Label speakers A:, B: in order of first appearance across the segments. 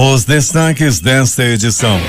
A: Os destaques desta edição.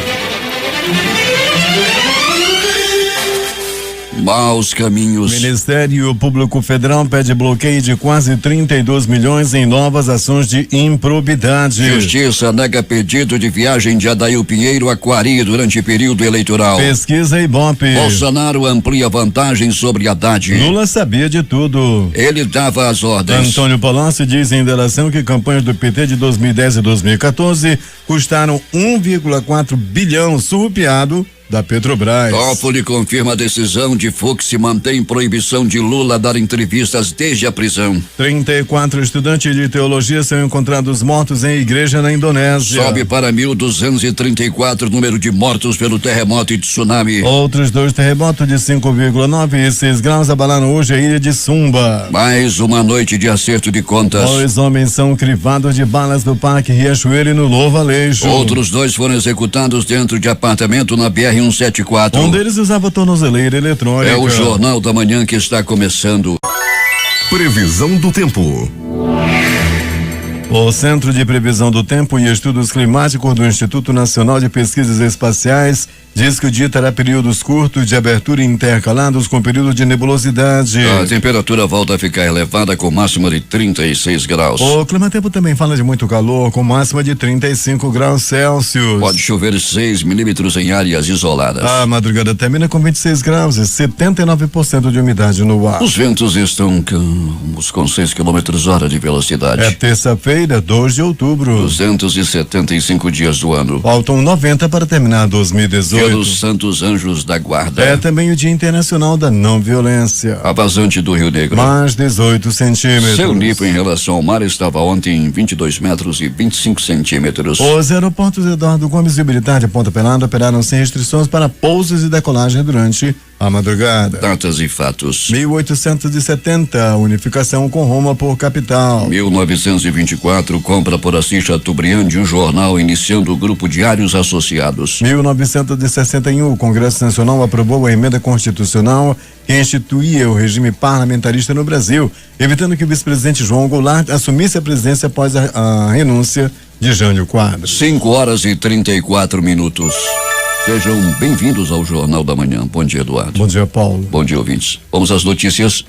B: Maus caminhos.
A: Ministério Público Federal pede bloqueio de quase 32 milhões em novas ações de improbidade.
B: Justiça nega pedido de viagem de Adail Pinheiro a Quari durante período eleitoral.
A: Pesquisa Ibope.
B: Bolsonaro amplia vantagem sobre Haddad.
A: Lula sabia de tudo.
B: Ele dava as ordens.
A: Antônio Palocci diz em delação que campanhas do PT de 2010 e 2014 custaram 1,4 bilhão surrupiado da Petrobras.
B: Toffoli confirma a decisão de Fux e mantém proibição de Lula dar entrevistas desde a prisão.
A: 34 estudantes de teologia são encontrados mortos em igreja na Indonésia.
B: Sobe para 1.234 o número de mortos pelo terremoto e tsunami.
A: Outros 2 terremotos de 5,9 e 6 graus abalaram hoje a ilha de Sumba.
B: Mais uma noite de acerto de contas.
A: 2 homens são crivados de balas no Parque Riachuelo e no Novo Aleixo.
B: Outros 2 foram executados dentro de apartamento na BR-174.
A: Um deles usava tornozeleira eletrônica.
B: É o Jornal da Manhã que está começando.
C: Previsão do tempo.
A: O Centro de Previsão do Tempo e Estudos Climáticos do Instituto Nacional de Pesquisas Espaciais diz que o dia terá períodos curtos de abertura intercalados com período de nebulosidade.
B: A temperatura volta a ficar elevada com máxima de 36 graus.
A: O Climatempo também fala de muito calor com máxima de 35 graus Celsius.
B: Pode chover 6 milímetros em áreas isoladas.
A: A madrugada termina com 26 graus e 79% de umidade no ar.
B: Os ventos estão calmos com 6 km/h de velocidade.
A: É terça-feira, 2 de outubro.
B: 275 dias do ano.
A: Faltam 90 para terminar 2018.
B: Pelos Santos Anjos da Guarda.
A: É também o Dia Internacional da Não Violência.
B: A vazante do Rio Negro.
A: Mais 18 centímetros.
B: Seu nível em relação ao mar estava ontem em 22 metros e 25 centímetros.
A: Os aeroportos Eduardo Gomes e Militar de Ponta Pelada operaram sem restrições para pousos e decolagem durante a madrugada.
B: Datas e fatos.
A: 1870, unificação com Roma por capital.
B: 1924, compra por Assis Chateaubriand de um jornal iniciando o grupo Diários Associados.
A: 1961, o Congresso Nacional aprovou a emenda constitucional que instituía o regime parlamentarista no Brasil, evitando que o vice-presidente João Goulart assumisse a presidência após a renúncia de Jânio Quadros.
B: 5h34. Sejam bem-vindos ao Jornal da Manhã. Bom dia, Eduardo.
A: Bom dia, Paulo.
B: Bom dia, ouvintes. Vamos às notícias.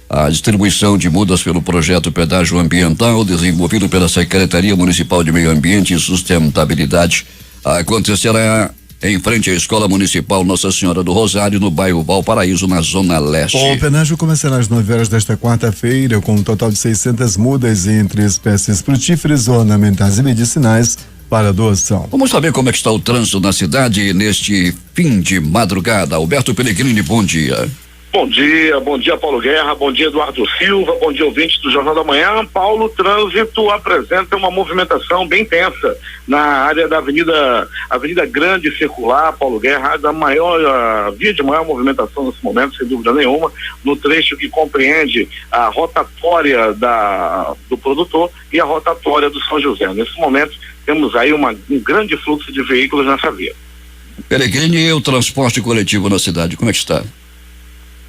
B: A distribuição de mudas pelo projeto Pedágio Ambiental, desenvolvido pela Secretaria Municipal de Meio Ambiente e Sustentabilidade, acontecerá em frente à Escola Municipal Nossa Senhora do Rosário, no bairro Valparaíso, na Zona Leste.
A: O pedágio começará às 9 horas desta quarta-feira, com um total de 600 mudas entre espécies frutíferas, ornamentais e medicinais para doação.
B: Vamos saber como é que está o trânsito na cidade neste fim de madrugada. Alberto Pellegrini, bom dia.
D: Bom dia Paulo Guerra, bom dia Eduardo Silva, bom dia ouvintes do Jornal da Manhã. Paulo, o trânsito apresenta uma movimentação bem tensa na área da Avenida Grande Circular, Paulo Guerra, a via de maior movimentação nesse momento, sem dúvida nenhuma, no trecho que compreende a rotatória do produtor e a rotatória do São José. Nesse momento temos aí um grande fluxo de veículos nessa via.
B: Pellegrini, e o transporte coletivo na cidade, como é que está?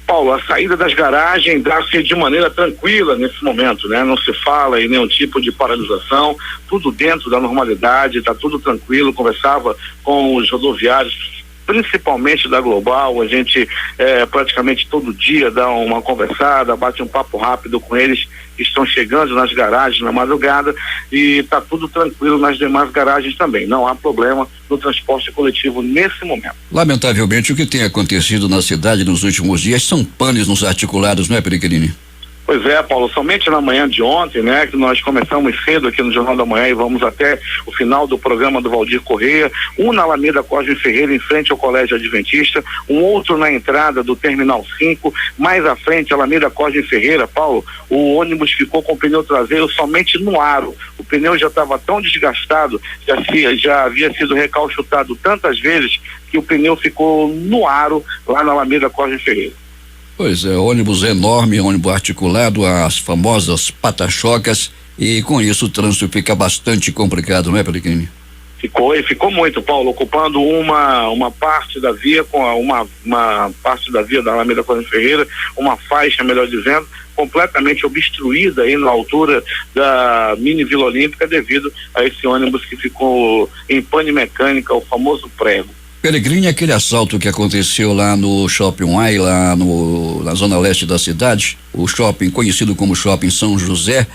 D: Paulo, a saída das garagens dá-se de maneira tranquila nesse momento, né? Não se fala em nenhum tipo de paralisação, tudo dentro da normalidade, está tudo tranquilo. Conversava com os rodoviários, principalmente da Global, a gente praticamente todo dia dá uma conversada, bate um papo rápido com eles que estão chegando nas garagens na madrugada, e está tudo tranquilo nas demais garagens também. Não há problema no transporte coletivo nesse momento.
B: Lamentavelmente, o que tem acontecido na cidade nos últimos dias são panes nos articulados, não é, Pellegrini?
D: Pois é, Paulo, somente na manhã de ontem, né, que nós começamos cedo aqui no Jornal da Manhã e vamos até o final do programa do Valdir Correia, um na Alameda Cosme Ferreira, em frente ao Colégio Adventista, um outro na entrada do Terminal 5, mais à frente, Alameda Cosme Ferreira, Paulo, o ônibus ficou com o pneu traseiro somente no aro, o pneu já estava tão desgastado, já havia sido recalchutado tantas vezes que o pneu ficou no aro lá na Alameda Cosme Ferreira.
B: Pois é, ônibus enorme, ônibus articulado, as famosas pata-chocas, e com isso o trânsito fica bastante complicado, não é, Pellegrini?
D: Ficou muito, Paulo, ocupando uma parte da via, com uma parte da via da Alameda Cosme Ferreira, uma faixa, melhor dizendo, completamente obstruída aí na altura da mini Vila Olímpica devido a esse ônibus que ficou em pane mecânica, o famoso prego.
B: Peregrini, aquele assalto que aconteceu lá no Shopping Uai, lá na zona leste da cidade, o shopping conhecido como Shopping São José,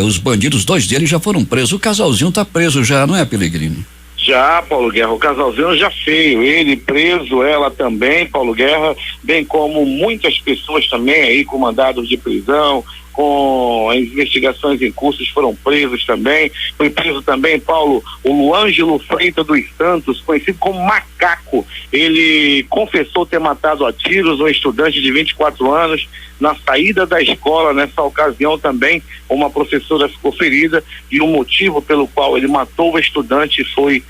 B: os bandidos, 2 deles já foram presos. O casalzinho tá preso já, não é, Peregrini?
D: Já, Paulo Guerra, o casalzinho já feio, ele preso, ela também, Paulo Guerra, bem como muitas pessoas também aí com mandados de prisão, com as investigações em curso, foram presos também. Foi preso também, Paulo, o Luângelo Freitas dos Santos, conhecido como Macaco. Ele confessou ter matado a tiros um estudante de 24 anos na saída da escola. Nessa ocasião também uma professora ficou ferida e o motivo pelo qual ele matou o estudante foi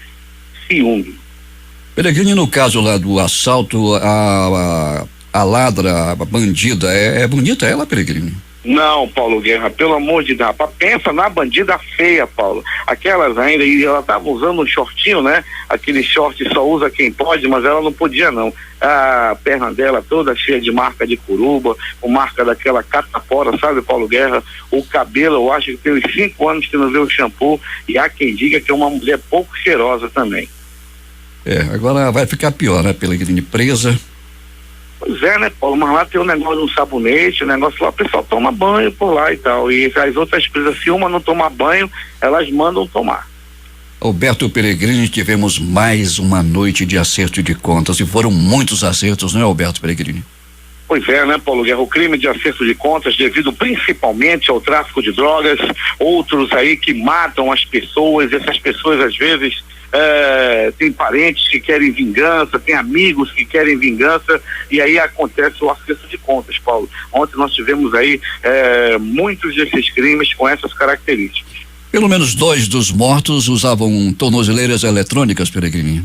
D: ciúme.
B: Peregrini, no caso lá do assalto, a ladra, a bandida, é bonita ela, Peregrini?
D: Não, Paulo Guerra, pelo amor de Deus, pensa na bandida feia, Paulo. Aquelas ainda, e ela estava usando um shortinho, né? Aquele short só usa quem pode, mas ela não podia não. A perna dela toda cheia de marca de curuba, com marca daquela catapora, sabe, Paulo Guerra? O cabelo, eu acho que tem uns 5 anos que não vê o shampoo, e há quem diga que é uma mulher pouco cheirosa também.
B: Agora vai ficar pior, né, Peregrini, presa.
D: Pois é, né, Paulo, mas lá tem um negócio de um sabonete, um negócio lá, o pessoal toma banho por lá e tal, e as outras presas, se uma não toma banho, elas mandam tomar.
B: Alberto Peregrini, tivemos mais uma noite de acerto de contas, e foram muitos acertos, não é, Alberto Peregrini?
D: Pois é, né, Paulo Guerra, o crime de acerto de contas devido principalmente ao tráfico de drogas, outros aí que matam as pessoas, e essas pessoas às vezes tem parentes que querem vingança, tem amigos que querem vingança, e aí acontece o acerto de contas, Paulo. Ontem nós tivemos aí muitos desses crimes com essas características.
B: Pelo menos 2 dos mortos usavam tornozeleiras eletrônicas, Peregrini.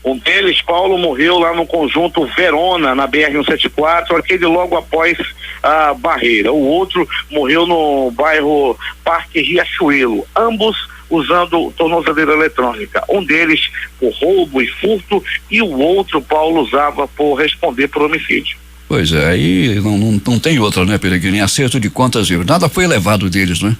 D: Um deles, Paulo, morreu lá no conjunto Verona, na BR-174, aquele logo após a barreira. O outro morreu no bairro Parque Riachuelo, ambos usando tornozeleira eletrônica. Um deles por roubo e furto, e o outro, Paulo, usava por responder por homicídio.
B: Pois é, aí não tem outra, né, Peregrini? Acerto de contas, viu? Nada foi levado deles, né?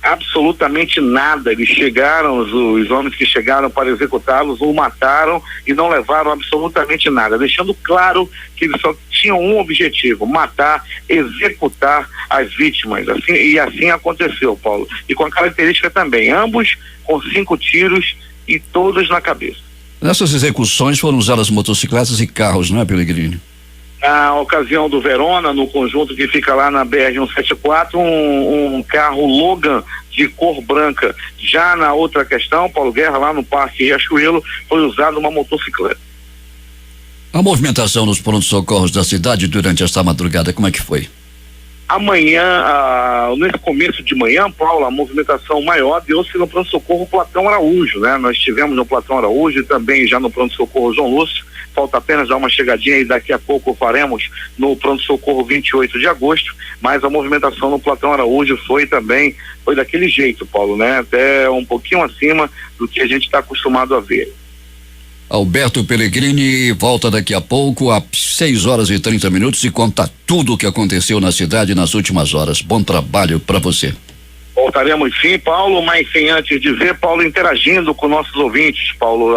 D: Absolutamente nada. Eles chegaram, os homens que chegaram para executá-los, o mataram e não levaram absolutamente nada, deixando claro que eles só tinham um objetivo: matar, executar as vítimas. Assim aconteceu, Paulo. E com a característica também, ambos com 5 tiros e todos na cabeça.
B: Nessas execuções foram usadas motocicletas e carros, não é, Peregrini?
D: Na ocasião do Verona, no conjunto que fica lá na BR-174, um carro Logan de cor branca. Já na outra questão, Paulo Guerra, lá no Parque Riachuelo, foi usada uma motocicleta.
B: A movimentação nos prontos-socorros da cidade durante esta madrugada, como é que foi?
D: Amanhã, nesse começo de manhã, Paulo, a movimentação maior deu-se no pronto-socorro Platão Araújo, né? Nós tivemos no Platão Araújo e também já no pronto-socorro João Lúcio. Falta apenas dar uma chegadinha e daqui a pouco faremos no pronto-socorro 28 de agosto, mas a movimentação no Platão Araújo foi daquele jeito, Paulo, né? Até um pouquinho acima do que a gente está acostumado a ver.
B: Alberto Peregrini volta daqui a pouco, às 6h30, e conta tudo o que aconteceu na cidade nas últimas horas. Bom trabalho para você.
D: Voltaremos sim, Paulo, mas sem antes dizer, Paulo, interagindo com nossos ouvintes, Paulo,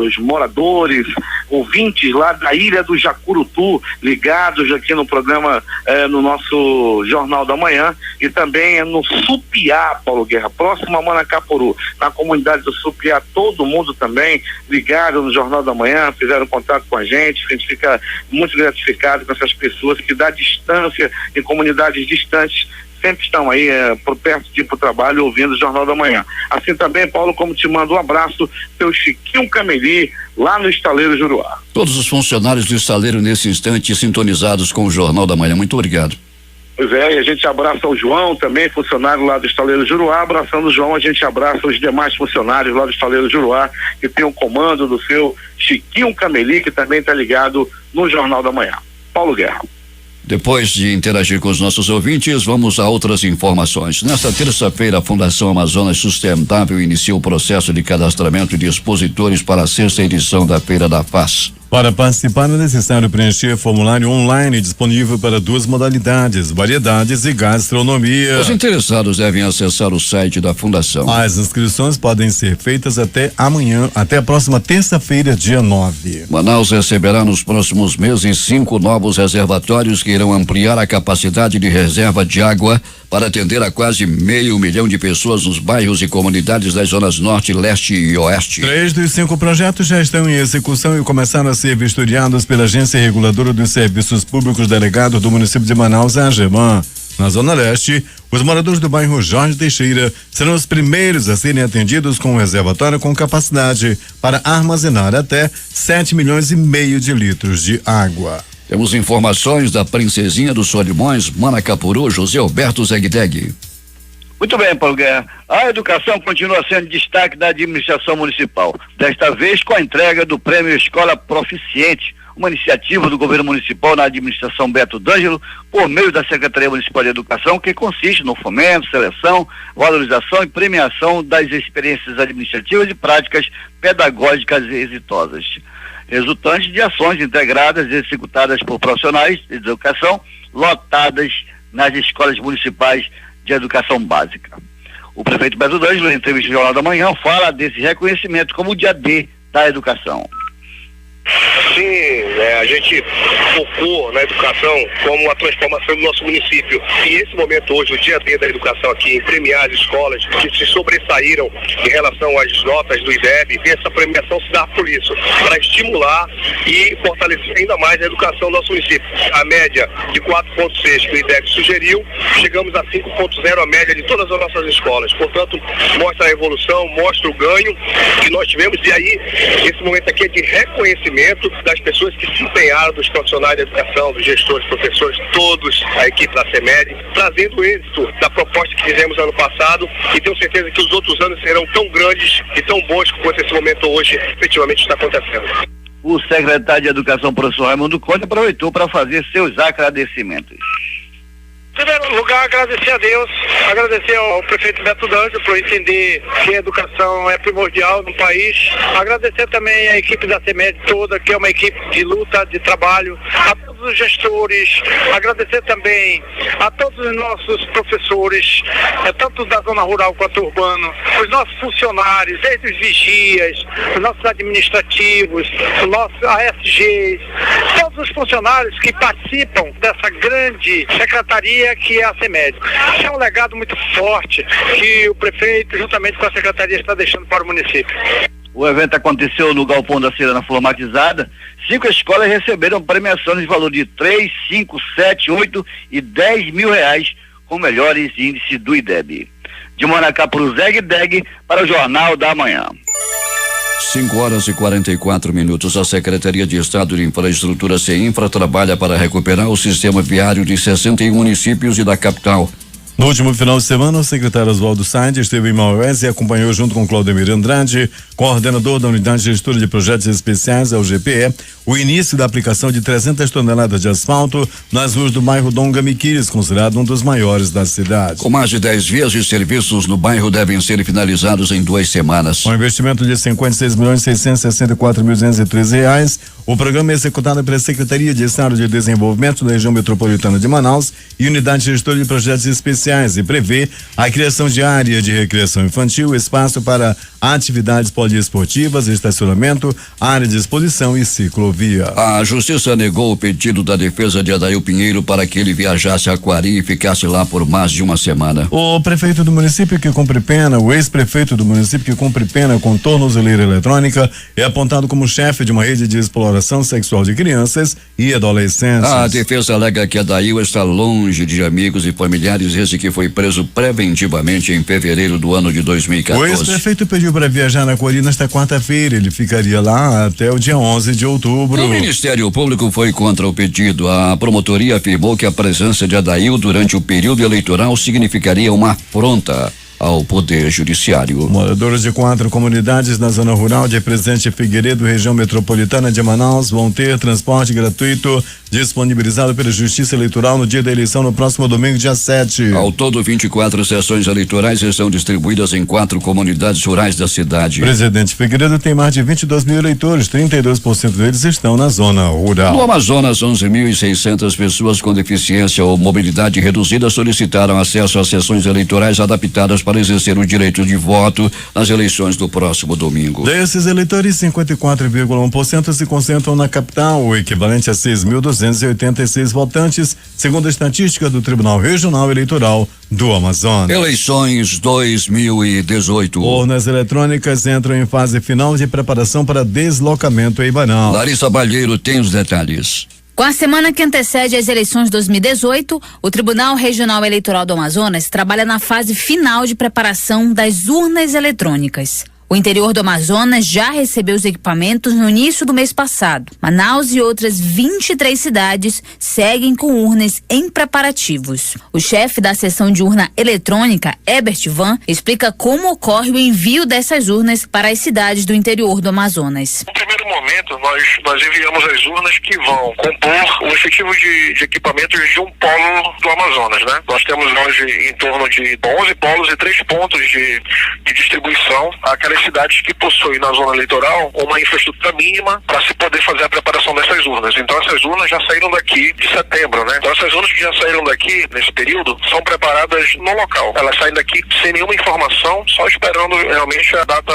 D: os moradores, ouvintes lá da Ilha do Jacurutu, ligados aqui no programa, no nosso Jornal da Manhã, e também no Supiá, Paulo Guerra, próximo a Manacapuru, na comunidade do Supiá, todo mundo também ligado no Jornal da Manhã, fizeram contato com a gente fica muito gratificado com essas pessoas que da distância, em comunidades distantes, sempre estão aí por perto de ir pro trabalho ouvindo o Jornal da Manhã. Assim também, Paulo, como te mando um abraço, seu Chiquinho Cameli, lá no Estaleiro Juruá.
B: Todos os funcionários do estaleiro nesse instante sintonizados com o Jornal da Manhã, muito obrigado.
D: Pois é, e a gente abraça o João também, funcionário lá do Estaleiro Juruá. Abraçando o João, a gente abraça os demais funcionários lá do Estaleiro Juruá, que tem o comando do seu Chiquinho Cameli, que também está ligado no Jornal da Manhã. Paulo Guerra.
B: Depois de interagir com os nossos ouvintes, vamos a outras informações. Nesta terça-feira, a Fundação Amazonas Sustentável iniciou o processo de cadastramento de expositores para a 6ª edição da Feira da Paz.
A: Para participar é necessário preencher formulário online disponível para 2 modalidades, variedades e gastronomia.
B: Os interessados devem acessar o site da Fundação.
A: As inscrições podem ser feitas até amanhã, até a próxima terça-feira, dia 9.
B: Manaus receberá nos próximos meses 5 novos reservatórios que irão ampliar a capacidade de reserva de água para atender a quase 500 mil de pessoas nos bairros e comunidades das zonas norte, leste e oeste.
A: 3 dos 5 projetos já estão em execução e começaram a ser vistoriados pela Agência Reguladora dos Serviços Públicos Delegado do município de Manaus, a AGEMAN. Na Zona Leste, os moradores do bairro Jorge Teixeira serão os primeiros a serem atendidos com um reservatório com capacidade para armazenar até 7,5 milhões de litros de água.
B: Temos informações da Princesinha dos Solimões, Manacapuru, José Alberto Zegdeg.
E: Muito bem, Paulo Guerra. A educação continua sendo destaque da administração municipal. Desta vez com a entrega do Prêmio Escola Proficiente, uma iniciativa do governo municipal na administração Beto D'Angelo, por meio da Secretaria Municipal de Educação, que consiste no fomento, seleção, valorização e premiação das experiências administrativas e práticas pedagógicas exitosas, resultantes de ações integradas e executadas por profissionais de educação lotadas nas escolas municipais de educação básica. O prefeito Beto D'Angelo, em entrevista ao Jornal da Manhã, fala desse reconhecimento como o dia D da educação.
F: Sim, a gente focou na educação como a transformação do nosso município. E esse momento hoje, o dia D da educação aqui, em premiar as escolas que se sobressaíram em relação às notas do IDEB, e essa premiação se dá por isso, para estimular e fortalecer ainda mais a educação do nosso município. A média de 4,6 que o IDEB sugeriu, chegamos a 5,0 a média de todas as nossas escolas. Portanto, mostra a evolução, mostra o ganho que nós tivemos, e aí, esse momento aqui é de reconhecimento das pessoas que se empenharam, dos profissionais da educação, dos gestores, professores, todos, a equipe da CEMED, trazendo êxito da proposta que fizemos ano passado, e tenho certeza que os outros anos serão tão grandes e tão bons quanto esse momento hoje efetivamente está acontecendo.
E: O secretário de Educação, professor Raimundo Conde, aproveitou para fazer seus agradecimentos.
F: Em primeiro lugar, agradecer a Deus, agradecer ao prefeito Beto D'Angelo por entender que a educação é primordial no país, agradecer também a equipe da CEMED toda, que é uma equipe de luta, de trabalho, a todos os gestores, agradecer também a todos os nossos professores, tanto da zona rural quanto urbana, os nossos funcionários, desde os vigias, os nossos administrativos, os nossos ASGs, todos os funcionários que participam dessa grande secretaria que é a CEMED. Isso é um legado muito forte que o prefeito, juntamente com a secretaria, está deixando para o município.
E: O evento aconteceu no Galpão da Cirana Formatizada. 5 escolas receberam premiações de valor de 3, 5, 7, 8 e 10 mil reais com melhores índices do IDEB. De Manacapuru, Zegdeg, para o Jornal da Manhã.
B: 5h44. A Secretaria de Estado de Infraestrutura, CEINFRA, trabalha para recuperar o sistema viário de 61 municípios e da capital.
A: No último final de semana, o secretário Oswaldo Sainz esteve em Maués e acompanhou junto com Claudemir Andrade, coordenador da Unidade Gestora de Projetos Especiais, a UGPE, o início da aplicação de 300 toneladas de asfalto nas ruas do bairro Dom Gamiquires, considerado um dos maiores da cidade.
B: Com mais de 10 vias de serviços no bairro devem ser finalizados em 2 semanas.
A: Com investimento de 56.664.213 reais, o programa é executado pela Secretaria de Estado de Desenvolvimento da Região Metropolitana de Manaus e Unidade Gestora de Projetos Especiais, e prevê a criação de área de recreação infantil, espaço para atividades poliesportivas, estacionamento, área de exposição e ciclovia.
B: A Justiça negou o pedido da defesa de Adail Pinheiro para que ele viajasse a Quari e ficasse lá por mais de uma semana.
A: O prefeito do município que cumpre pena, o ex-prefeito do município que cumpre pena com tornozeleira eletrônica, é apontado como chefe de uma rede de exploração sexual de crianças e adolescentes.
B: A defesa alega que Adail está longe de amigos e familiares desde que foi preso preventivamente em fevereiro do ano de 2014.
A: O ex-prefeito pediu para viajar na Quari nesta quarta-feira. Ele ficaria lá até o dia 11 de outubro.
B: O Ministério Público foi contra o pedido. A promotoria afirmou que a presença de Adail durante o período eleitoral significaria uma afronta ao Poder Judiciário.
A: Moradores de 4 comunidades na zona rural de Presidente Figueiredo, região metropolitana de Manaus, vão ter transporte gratuito disponibilizado pela Justiça Eleitoral no dia da eleição no próximo domingo, dia 7.
B: Ao todo, 24 sessões eleitorais estão distribuídas em 4 comunidades rurais da cidade.
A: Presidente Figueiredo tem mais de 22 mil eleitores, 32% deles estão na zona rural.
B: No Amazonas, 11.600 pessoas com deficiência ou mobilidade reduzida solicitaram acesso às sessões eleitorais adaptadas para exercer o direito de voto nas eleições do próximo domingo.
A: Desses eleitores, 54,1% se concentram na capital, o equivalente a 6.286 votantes, segundo a estatística do Tribunal Regional Eleitoral do Amazonas.
B: Eleições 2018.
A: Urnas eletrônicas entram em fase final de preparação para deslocamento em Manaus.
B: Larissa Balheiro tem os detalhes.
G: Com a semana que antecede as eleições 2018, o Tribunal Regional Eleitoral do Amazonas trabalha na fase final de preparação das urnas eletrônicas. O interior do Amazonas já recebeu os equipamentos no início do mês passado. Manaus e outras 23 cidades seguem com urnas em preparativos. O chefe da seção de urna eletrônica, Herbert Van, explica como ocorre o envio dessas urnas para as cidades do interior do Amazonas.
F: No primeiro momento, nós enviamos as urnas que vão compor o efetivo de equipamentos de um polo do Amazonas, né? Nós temos hoje em torno de 11 polos e 3 pontos de distribuição àquelas cidades que possuem na zona eleitoral uma infraestrutura mínima para se poder fazer a preparação dessas urnas. Então essas urnas já saíram daqui de setembro, né? Então essas urnas que já saíram daqui nesse período são preparadas no local. Elas saem daqui sem nenhuma informação, só esperando realmente a data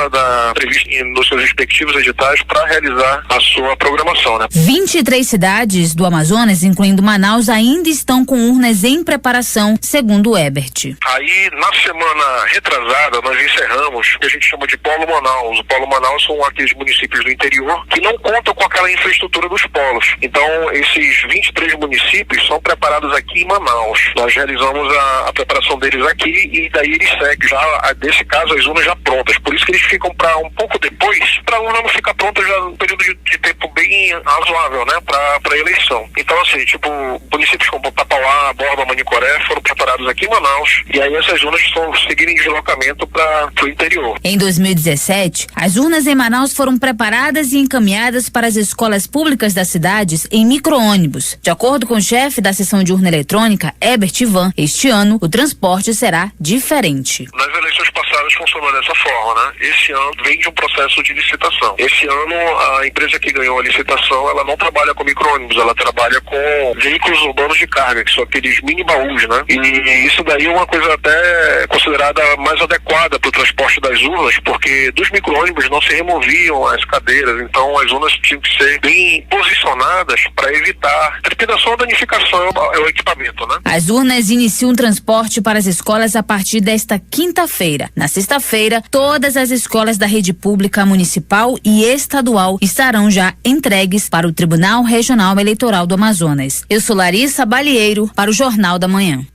F: prevista nos seus respectivos editais para realizar a sua programação, né?
G: 23 cidades do Amazonas, incluindo Manaus, ainda estão com urnas em preparação, segundo o Herbert.
F: Aí, na semana retrasada, nós encerramos o que a gente chama de Polo Manaus. O Polo Manaus são aqueles municípios do interior que não contam com aquela infraestrutura dos polos. Então, esses 23 municípios são preparados aqui em Manaus. Nós realizamos a preparação deles aqui e daí eles seguem já, desse caso, as urnas já prontas. Por isso que eles ficam para um pouco depois, para a urna não ficar pronta já num período de tempo bem razoável, né, para a eleição. Então, assim, tipo, municípios como Tapauá, Borba, Manicoré foram preparados aqui em Manaus e aí essas urnas estão seguindo em deslocamento para o interior.
G: Em 2017, as urnas em Manaus foram preparadas e encaminhadas para as escolas públicas das cidades em micro-ônibus. De acordo com o chefe da seção de urna eletrônica, Herbert Van, este ano o transporte será diferente.
F: Nas eleições passadas funcionou dessa forma, né? Esse ano vem de um processo de licitação. Esse ano a empresa que ganhou a licitação, ela não trabalha com micro-ônibus, ela trabalha com veículos urbanos de carga, que são aqueles mini baús, né? E isso daí é uma coisa até considerada mais adequada para o transporte das urnas, porque dos micro-ônibus não se removiam as cadeiras, então as urnas tinham que ser bem posicionadas para evitar trepidação ou danificação ao equipamento, né?
G: As urnas iniciam o transporte para as escolas a partir desta quinta-feira. Na sexta-feira, todas as escolas da rede pública municipal e estadual estarão já entregues para o Tribunal Regional Eleitoral do Amazonas. Eu sou Larissa Balheiro para o Jornal da Manhã.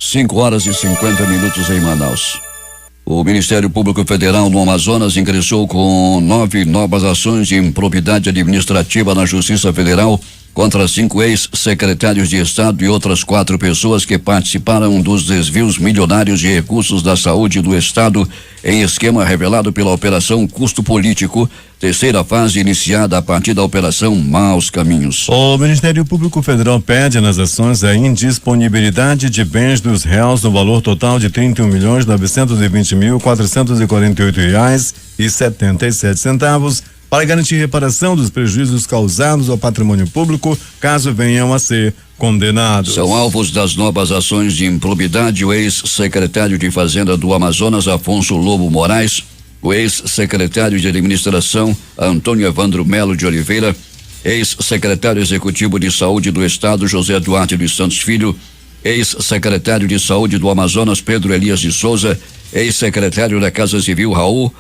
B: 5h50 em Manaus. O Ministério Público Federal no Amazonas ingressou com 9 novas ações de improbidade administrativa na Justiça Federal contra 5 ex-secretários de Estado e outras 4 pessoas que participaram dos desvios milionários de recursos da saúde do Estado em esquema revelado pela Operação Custo Político, terceira fase iniciada a partir da Operação Maus Caminhos.
A: O Ministério Público Federal pede nas ações a indisponibilidade de bens dos réus no valor total de R$31.920.448,77 para garantir reparação dos prejuízos causados ao patrimônio público, caso venham a ser condenados.
B: São alvos das novas ações de improbidade o ex-secretário de Fazenda do Amazonas, Afonso Lobo Moraes, o ex-secretário de Administração, Antônio Evandro Melo de Oliveira, ex-secretário executivo de Saúde do Estado, José Duarte dos Santos Filho, ex-secretário de Saúde do Amazonas, Pedro Elias de Souza, ex-secretário da Casa Civil, Raul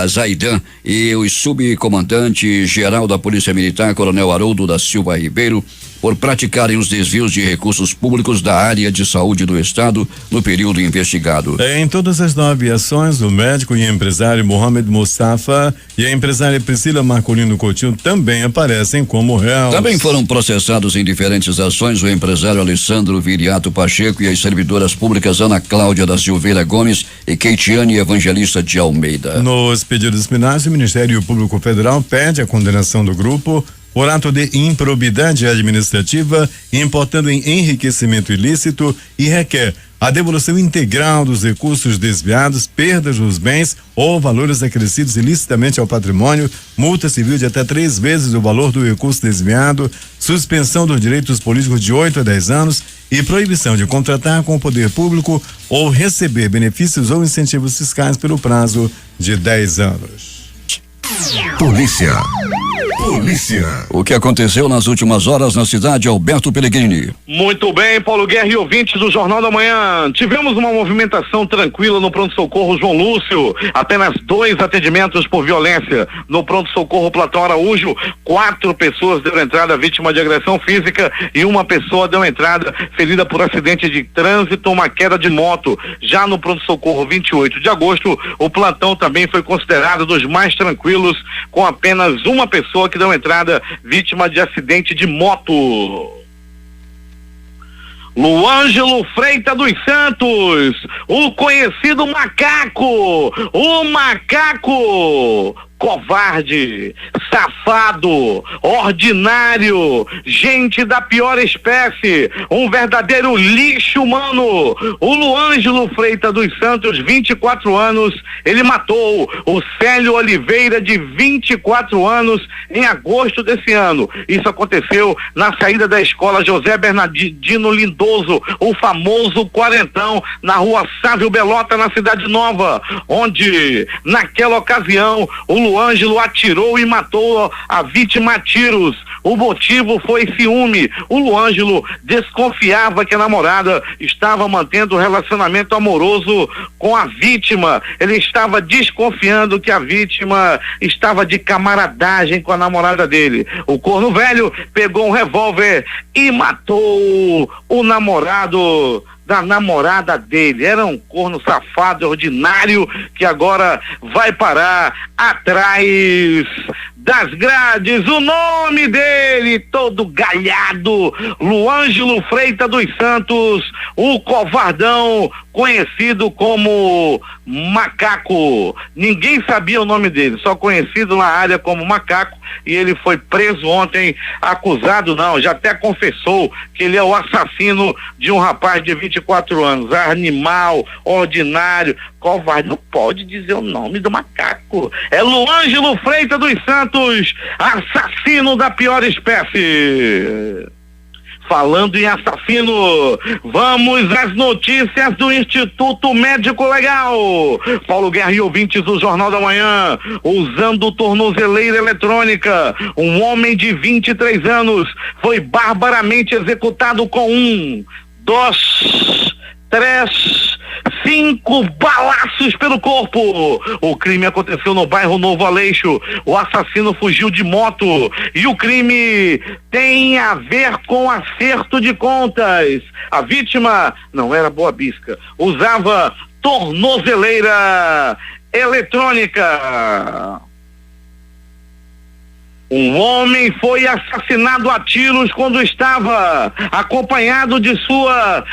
B: Zaidan, e o subcomandante geral da Polícia Militar, Coronel Haroldo da Silva Ribeiro, por praticarem os desvios de recursos públicos da área de saúde do estado no período investigado.
A: Em todas as 9 ações, o médico e empresário Mohamed Mustafa e a empresária Priscila Marcolino Coutinho também aparecem como réus.
B: Também foram processados em diferentes ações o empresário Alessandro Viriato Pacheco e as servidoras públicas Ana Cláudia da Silveira Gomes e Keitiane Evangelista de Almeida.
A: Nos pedidos disciplinares, o Ministério Público Federal pede a condenação do grupo por ato de improbidade administrativa, importando em enriquecimento ilícito, e requer a devolução integral dos recursos desviados, perdas dos bens ou valores acrescidos ilicitamente ao patrimônio, multa civil de até 3 vezes o valor do recurso desviado, suspensão dos direitos políticos de 8 a 10 anos e proibição de contratar com o poder público ou receber benefícios ou incentivos fiscais pelo prazo de 10 anos.
C: Polícia.
B: O que aconteceu nas últimas horas na cidade, Alberto Pellegrini?
D: Muito bem, Paulo Guerra e ouvintes do Jornal da Manhã. Tivemos uma movimentação tranquila no pronto-socorro João Lúcio. Apenas 2 atendimentos por violência. No pronto-socorro Platão Araújo, 4 pessoas deram entrada vítima de agressão física e 1 pessoa deu entrada ferida por acidente de trânsito, uma queda de moto. Já no pronto-socorro 28 de agosto, o plantão também foi considerado dos mais tranquilos, com apenas 1 pessoa que deu entrada vítima de acidente de moto. Luângelo Freitas dos Santos, o conhecido macaco, o macaco covarde, safado, ordinário, gente da pior espécie, um verdadeiro lixo humano. O Luângelo Freitas dos Santos, 24 anos, ele matou o Célio Oliveira, de 24 anos, em agosto desse ano. Isso aconteceu na saída da escola José Bernardino Lindoso, o famoso Quarentão, na rua Sávio Belota, na Cidade Nova, onde, naquela ocasião, o Luângelo atirou e matou a vítima a tiros. O motivo foi ciúme. O Luângelo desconfiava que a namorada estava mantendo um relacionamento amoroso com a vítima. Ele estava desconfiando que a vítima estava de camaradagem com a namorada dele. O corno velho pegou um revólver e matou o namorado da namorada dele. Era um corno safado, ordinário, que agora vai parar atrás das grades. O nome dele, todo galhado, Luângelo Freitas dos Santos, o covardão, conhecido como Macaco. Ninguém sabia o nome dele, só conhecido na área como Macaco, e ele foi preso ontem, acusado não, já até confessou que ele é o assassino de um rapaz de 24 anos, animal, ordinário, covarde. Não pode dizer o nome do macaco. É Luângelo Freitas dos Santos, assassino da pior espécie. Falando em assassino, vamos às notícias do Instituto Médico Legal. Paulo Guerra e ouvintes do Jornal da Manhã, usando tornozeleira eletrônica, um homem de 23 anos foi barbaramente executado com 1, 2, 3, 5 balaços pelo corpo. O crime aconteceu no bairro Novo Aleixo. O assassino fugiu de moto e o crime tem a ver com acerto de contas. A vítima não era boa bisca, usava tornozeleira eletrônica. Um homem foi assassinado a tiros quando estava acompanhado de sua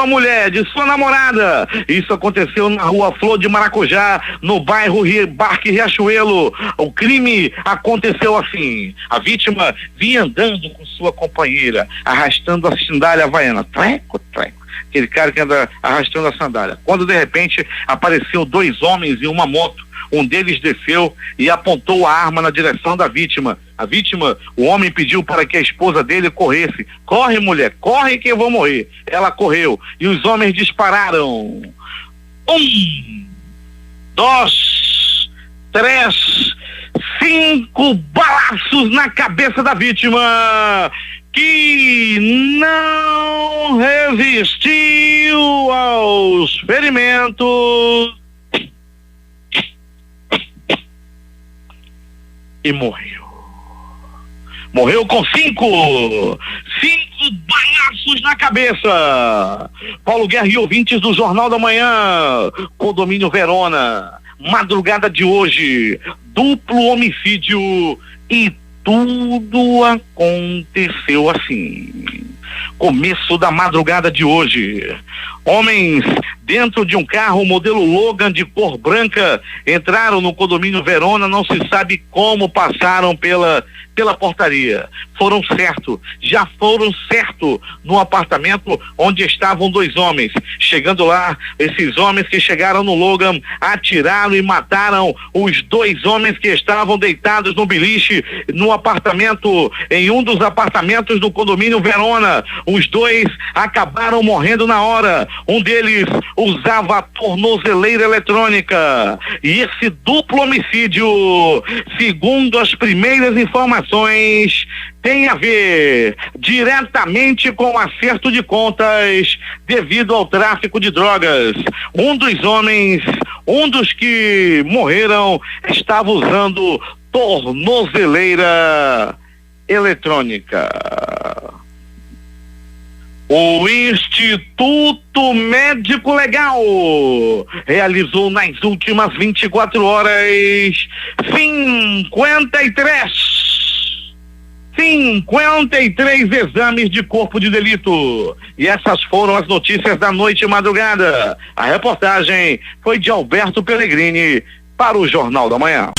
D: mulher, de sua namorada. Isso aconteceu na rua Flor de Maracujá, no bairro Barque Riachuelo. O crime aconteceu assim: a vítima vinha andando com sua companheira, arrastando a sandália havaiana, treco, treco. Aquele cara que anda arrastando a sandália. Quando de repente apareceu 2 homens em uma moto. Um deles desceu e apontou a arma na direção da vítima. A vítima, o homem pediu para que a esposa dele corresse. Corre, mulher, corre que eu vou morrer. Ela correu e os homens dispararam. 1, 2, 3, 5 balaços na cabeça da vítima, que não resistiu aos ferimentos e morreu. Morreu com 5 balaços na cabeça. Paulo Guerra e ouvintes do Jornal da Manhã, Condomínio Verona, madrugada de hoje, duplo homicídio e tudo aconteceu assim. Começo da madrugada de hoje, homens dentro de um carro modelo Logan de cor branca entraram no condomínio Verona, não se sabe como passaram pela portaria. Já foram certo no apartamento onde estavam 2 homens. Chegando lá, esses homens que chegaram no Logan atiraram e mataram os 2 homens que estavam deitados no beliche no apartamento, em um dos apartamentos do condomínio Verona. Os 2 acabaram morrendo na hora. Um deles usava tornozeleira eletrônica. E esse duplo homicídio, segundo as primeiras informações, tem a ver diretamente com o acerto de contas devido ao tráfico de drogas. Um dos que morreram estava usando tornozeleira eletrônica. O Instituto Médico Legal realizou nas últimas 24 horas 53 exames de corpo de delito. E essas foram as notícias da noite e madrugada. A reportagem foi de Alberto Pellegrini para o Jornal da Manhã.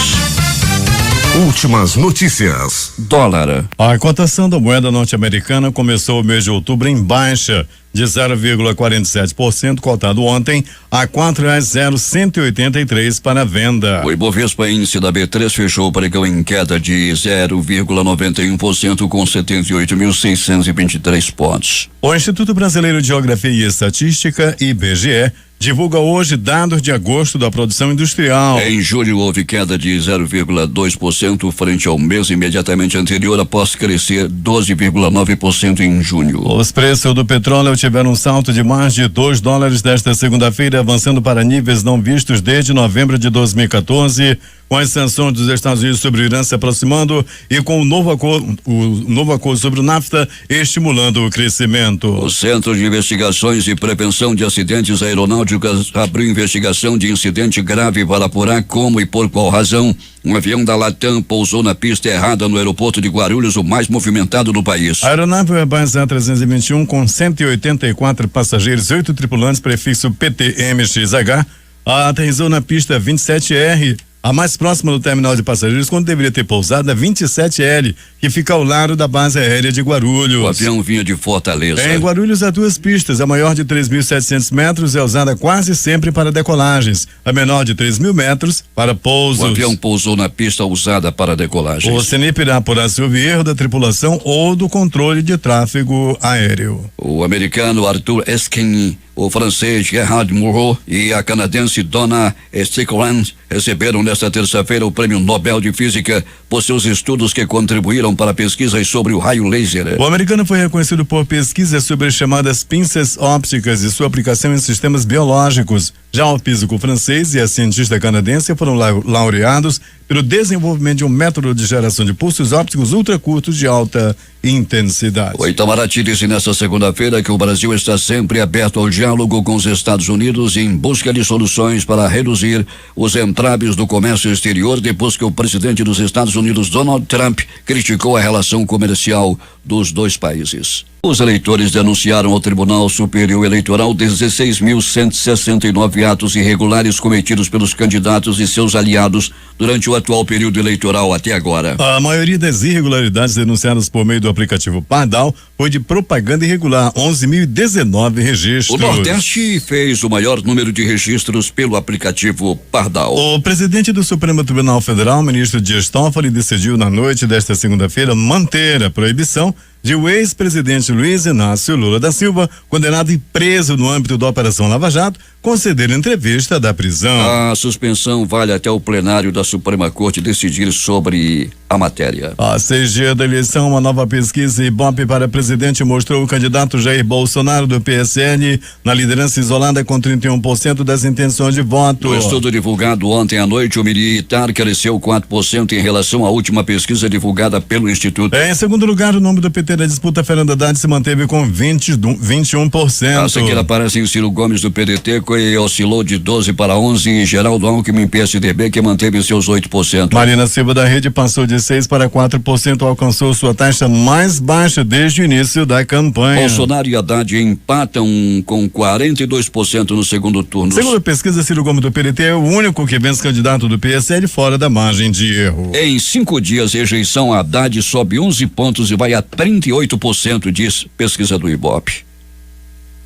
C: Últimas notícias.
B: Dólar.
A: A cotação da moeda norte-americana começou o mês de outubro em baixa de 0,47%, cotado ontem a R$4,0183 para venda.
B: O Ibovespa índice da B3 fechou o pregão em queda de 0,91% com 78.623 pontos.
A: O Instituto Brasileiro de Geografia e Estatística, IBGE, divulga hoje dados de agosto da produção industrial.
B: Em julho houve queda de 0,2% frente ao mês imediatamente anterior, após crescer 12,9% em junho.
A: Os preços do petróleo tiveram um salto de mais de $2 desta segunda-feira, avançando para níveis não vistos desde novembro de 2014. Com as sanções dos Estados Unidos sobre o Irã se aproximando e com o novo acordo sobre o NAFTA estimulando o crescimento.
B: O Centro de Investigações e Prevenção de Acidentes Aeronáuticos abriu investigação de incidente grave para apurar como e por qual razão um avião da Latam pousou na pista errada no aeroporto de Guarulhos, o mais movimentado do país.
A: A aeronave Airbus A321 com 184 passageiros e 8 tripulantes, prefixo PTMXH, aterrissou na pista 27R, a mais próxima do terminal de passageiros, quando deveria ter pousado a 27L, que fica ao lado da base aérea de Guarulhos.
B: O avião vinha de Fortaleza.
A: Em Guarulhos há 2 pistas. A maior de 3.700 metros é usada quase sempre para decolagens. A menor de 3.000 metros para pousos.
B: O avião pousou na pista usada para decolagens.
A: O CENIP irá apurar se houve erro da tripulação ou do controle de tráfego aéreo.
B: O americano Arthur Esquin, o francês Gerhard Moreau e a canadense Donna Strickland receberam nesta terça-feira o Prêmio Nobel de Física por seus estudos que contribuíram para pesquisas sobre o raio laser.
A: O americano foi reconhecido por pesquisas sobre as chamadas pinças ópticas e sua aplicação em sistemas biológicos. Já o físico francês e a cientista canadense foram laureados pelo desenvolvimento de um método de geração de pulsos ópticos ultracurtos de alta intensidade.
B: O Itamaraty disse nesta segunda-feira que o Brasil está sempre aberto ao diálogo com os Estados Unidos em busca de soluções para reduzir os entraves do comércio exterior, depois que o presidente dos Estados Unidos, Donald Trump, criticou a relação comercial dos 2 países. Os eleitores denunciaram ao Tribunal Superior Eleitoral 16.169 atos irregulares cometidos pelos candidatos e seus aliados durante o atual período eleitoral até agora.
A: A maioria das irregularidades denunciadas por meio do aplicativo Pardal foi de propaganda irregular, 11.019 registros.
B: O Nordeste fez o maior número de registros pelo aplicativo Pardal.
A: O presidente do Supremo Tribunal Federal, ministro Dias Toffoli, decidiu na noite desta segunda-feira manter a proibição de o ex-presidente Luiz Inácio Lula da Silva, condenado e preso no âmbito da Operação Lava Jato, conceder entrevista da prisão.
B: A suspensão vale até o plenário da Suprema Corte decidir sobre a matéria.
A: Há 6 dias da eleição, uma nova pesquisa Ibope para presidente mostrou o candidato Jair Bolsonaro do PSL na liderança isolada com 31% das intenções de voto.
B: O estudo divulgado ontem à noite, o militar cresceu 4% em relação à última pesquisa divulgada pelo Instituto.
A: Em segundo lugar, o nome do PT na disputa, Fernando Haddad, se manteve com 21%.
B: A seguir aparecem Ciro Gomes do PDT, que oscilou de 12 para 11, e Geraldo Alckmin, PSDB, que manteve seus 8%.
A: Marina Silva da Rede passou de 6 para 4%, alcançou sua taxa mais baixa desde o início da campanha.
B: Bolsonaro e Haddad empatam com 42% no segundo turno.
A: Segundo a pesquisa, Ciro Gomes do PDT é o único que vence candidato do PSL fora da margem de erro.
B: Em 5 dias, rejeição a Haddad sobe 11 pontos e vai a 38%, diz pesquisa do Ibope.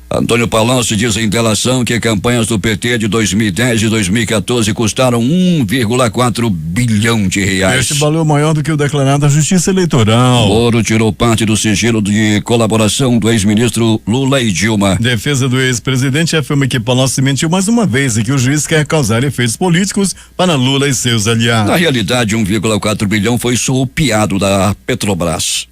B: Antônio Palocci diz em delação que campanhas do PT de 2010 e 2014 custaram 1,4 bilhão de reais.
A: Este valor maior do que o declarado à Justiça Eleitoral.
B: Moro tirou parte do sigilo de colaboração do ex-ministro Lula e Dilma.
A: Defesa do ex-presidente afirma que Palocci mentiu mais uma vez e que o juiz quer causar efeitos políticos para Lula e seus aliados.
B: Na realidade, 1,4 bilhão foi surrupiado da Petrobras.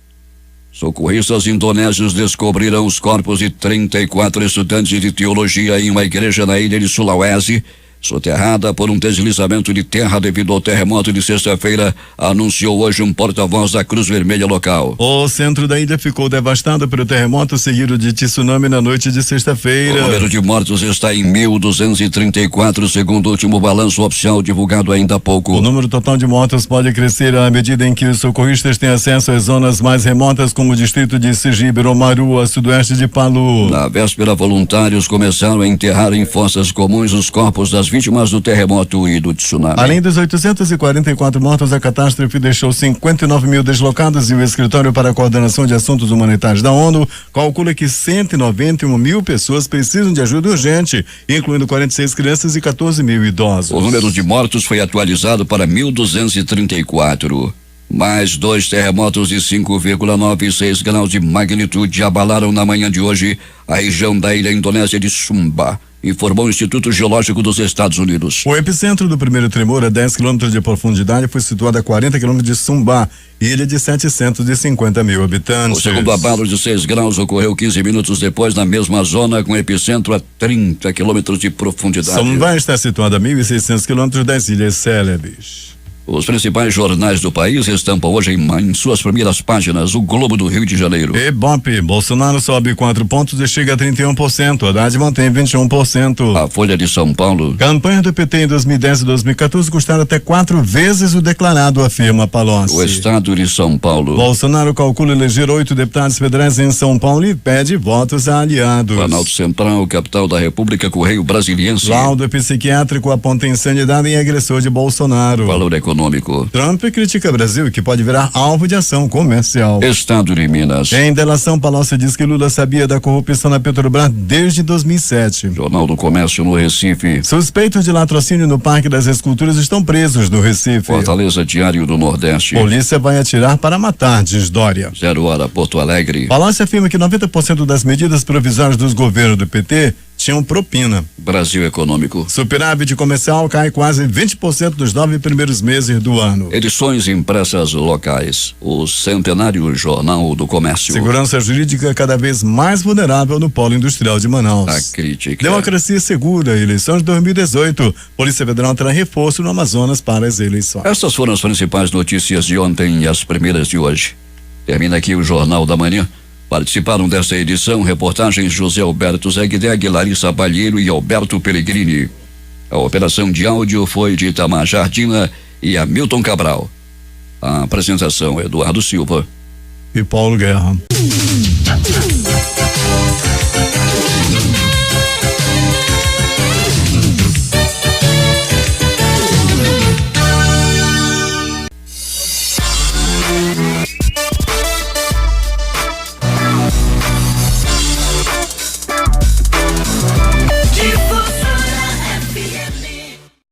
B: Socorristas indonésios descobriram os corpos de 34 estudantes de teologia em uma igreja na ilha de Sulawesi, soterrada por um deslizamento de terra devido ao terremoto de sexta-feira, anunciou hoje um porta-voz da Cruz Vermelha local.
A: O centro da ilha ficou devastado pelo terremoto seguido de tsunami na noite de sexta-feira.
B: O número de mortos está em 1.234, segundo o último balanço oficial divulgado ainda há pouco.
A: O número total de mortos pode crescer à medida em que os socorristas têm acesso às zonas mais remotas, como o distrito de Sergipe-Romaru, a sudoeste de Palu.
B: Na véspera, voluntários começaram a enterrar em fossas comuns os corpos das vítimas do terremoto e do tsunami.
A: Além dos 844 mortos, a catástrofe deixou 59 mil deslocados e o Escritório para a Coordenação de Assuntos Humanitários da ONU calcula que 191 mil pessoas precisam de ajuda urgente, incluindo 46 crianças e 14 mil idosos.
B: O número de mortos foi atualizado para 1.234. Mais 2 terremotos de 5,9 e 6 graus de magnitude abalaram na manhã de hoje a região da ilha indonésia de Sumba, informou o Instituto Geológico dos Estados Unidos.
A: O epicentro do primeiro tremor, a 10 quilômetros de profundidade, foi situado a 40 quilômetros de Sumba, ilha de 750 mil habitantes.
B: O segundo abalo de 6 graus ocorreu 15 minutos depois na mesma zona, com epicentro a 30 quilômetros de profundidade.
A: Sumba está situado a 1.600 quilômetros das Ilhas Célebes.
B: Os principais jornais do país estampam hoje em suas primeiras páginas o Globo do Rio de Janeiro.
A: Ibope, Bolsonaro sobe 4 pontos e chega a 31%, Haddad mantém 21%.
B: A Folha de São Paulo.
A: Campanha do PT em 2010 e 2014 custaram até 4 vezes o declarado, afirma Palocci.
B: O Estado de São Paulo.
A: Bolsonaro calcula eleger 8 deputados federais em São Paulo e pede votos a aliados.
B: Planalto Central, capital da República, Correio Brasiliense.
A: Laudo psiquiátrico aponta insanidade em agressor de Bolsonaro.
B: Valor econômico.
A: Trump critica Brasil, que pode virar alvo de ação comercial.
B: Estado de Minas.
A: Em delação, Palocci diz que Lula sabia da corrupção na Petrobras desde 2007.
B: Jornal do Comércio no Recife.
A: Suspeitos de latrocínio no Parque das Esculturas estão presos no Recife.
B: Fortaleza, Diário do Nordeste.
A: Polícia vai atirar para matar, diz Dória.
B: 0 hora, Porto Alegre.
A: Palocci afirma que 90% das medidas provisórias dos governos do PT tinham propina.
B: Brasil Econômico.
A: Superávit comercial cai quase 20% dos 9 primeiros meses do ano.
B: Edições impressas locais. O centenário Jornal do Comércio.
A: Segurança jurídica cada vez mais vulnerável no polo industrial de Manaus.
B: A crítica.
A: Democracia segura, eleições de 2018. Polícia Federal terá reforço no Amazonas para as eleições.
B: Essas foram as principais notícias de ontem e as primeiras de hoje. Termina aqui o Jornal da Manhã. Participaram desta edição reportagens José Alberto Zegdeg, Larissa Balheiro e Alberto Pellegrini. A operação de áudio foi de Itamar Jardina e Hamilton Cabral. A apresentação Eduardo Silva
A: e Paulo Guerra.